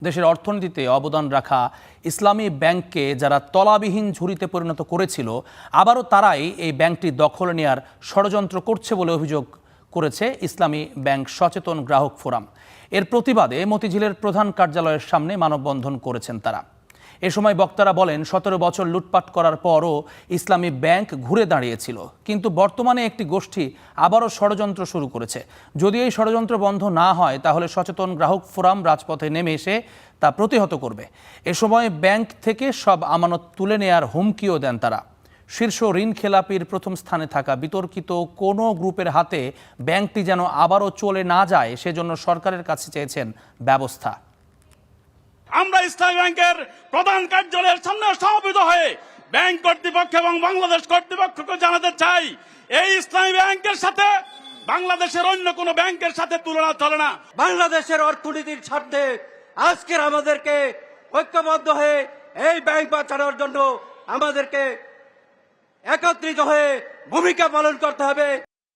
দেশের অর্থনীতিতে অবদান রাখা ইসলামী ব্যাংককে যারা তলাবিহীন ঝুড়িতে পরিণত করেছিল আবারও তারাই এই ব্যাংকটি দখলে নেওয়ার ষড়যন্ত্র করছে বলে অভিযোগ করেছে ইসলামী ব্যাংক সচেতন গ্রাহক ফোরাম। এর প্রতিবাদে মতিঝিলের প্রধান কার্যালয়ের সামনে মানববন্ধন করেছেন তারা। এ সময় বক্তারা বলেন ১৭ বছর লুটপাট করার পরও ইসলামী ব্যাংক ঘুরে দাঁড়িয়েছিল, কিন্তু বর্তমানে একটি গোষ্ঠী আবারও ষড়যন্ত্র শুরু করেছে। যদি এই ষড়যন্ত্র বন্ধ না হয় তাহলে সচেতন গ্রাহক ফোরাম রাজপথে নেমে এসে তা প্রতিহত করবে। এ সময় ব্যাংক থেকে সব আমানত তুলে নেয়ার হুমকিও দেন তারা। শীর্ষ ঋণ খেলাপির প্রথম স্থানে থাকা বিতর্কিত কোনো গ্রুপের হাতে ব্যাংকটি যেন আবারও চলে না যায় সেজন্য সরকারের কাছে চেয়েছেন ব্যবস্থা। আমরা ইসলামী ব্যাংকের প্রধান কার্যালয়ের সামনে সমবেত হয়ে ব্যাংক কর্তৃপক্ষ এবং বাংলাদেশ কর্তৃপক্ষকে জানাতে চাই, এই ইসলামী ব্যাংকের সাথে বাংলাদেশের অন্য কোনো ব্যাংকের সাথে তুলনা চলে না। বাংলাদেশের অর্থনীতির স্বার্থে আজকের আমাদেরকে ঐক্যবদ্ধ হয়ে এই ব্যাংক বাঁচানোর জন্য আমাদেরকে একত্রিত হয়ে ভূমিকা পালন করতে হবে।